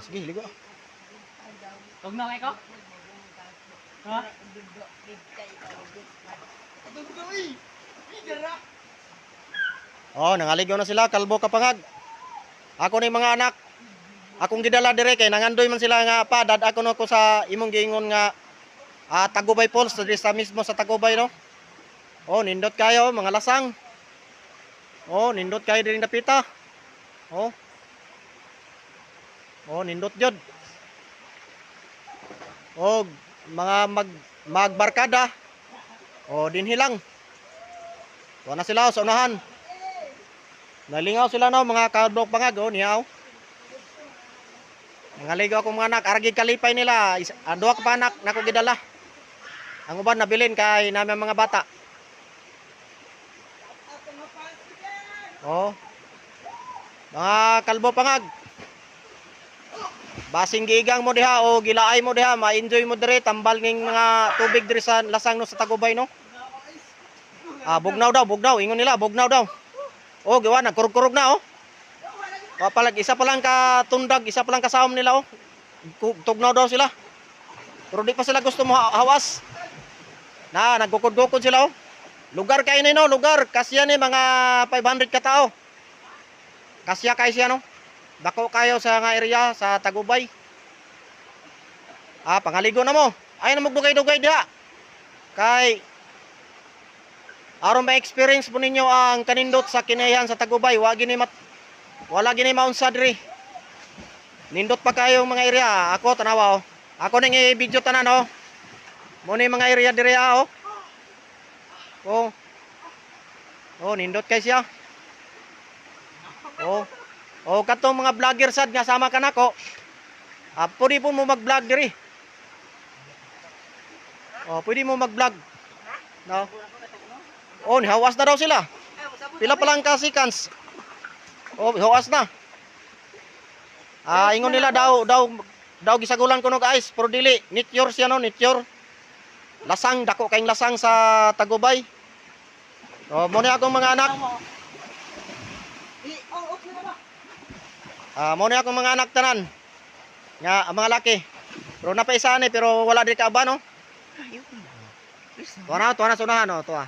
sige, ligo. Huwag na kayo ko? Ha? Oh, nangaligaw na sila, kalbo kapangag. Ako ni mga anak. Akong gidala dire kay nangandoy man sila nga pa, dad ako no ko sa imong giingon nga Tagubay Falls, sa mismo sa Tagubay no. Oh, nindot kayo mga lasang. Oh, nindot kayo diri napita. Oh. Oh, nindot jud. Oh, mga magbarkada. Oh, dinhi lang. Tuwa na sila sa unahan. Nalingaw sila no mga kadlok pangag oh, niyaw. Nangaligaw akong mga anak, aragi kalipay nila. Duha ka pa anak nako gidala. Ang uban nabilin kay namin mga bata. Oh. Mga kalbo pangag. Basing giigang mo diha o gilaay mo diha, ma-enjoy mo dire tambal ning mga tubig dire sa lasang no sa Tagubay no. Bugnaw daw, bugnaw, ingon nila, bugnaw daw. Oh, gawa na kurog-kurog na oh. Palag isa pa lang ka tundag, isa pa lang kasawom nila oh. Tugnaw daw sila. Pero di pa sila gusto mo hawas. Nagkukod-kukod sila oh. Lugar kay ni no, lugar kasya ni mga 500 ka tao. Kasya kay siya no. Dako kayo sa nga area sa Tagubay. Pangaligo na mo. Ay na magdugay-dugay diha. Kay aron ma experience po ninyo ang kanindot sa kinayan sa Tagubay, wala gini maunsa diri. Nindot pa kayo mga area. Ako tanawa oh. Ako ning i-video tanan oh. Mo ni mga area diri oh. Oh. Oh, nindot kay siya. Oh. Oh, katong mga vlogger sad nga sama ka nako. Pwede po mo mag-vlog diri. Oh, pwede mo mag-vlog. No. Oh, hawas na daw sila. Pila pa lang ka seconds. Oh, hawas na. Ingon nila daw gisagulan ko no guys, pero dili nature siya no, nature. Lasang dako kaing lasang sa Tagubay. Oh, mo ni akong mga anak. Mo ni akong mga anak tanan. Nga mga laki. Pero napaisaan pero wala diri ka ba no? Tuwa na sa unahan no, tuwa.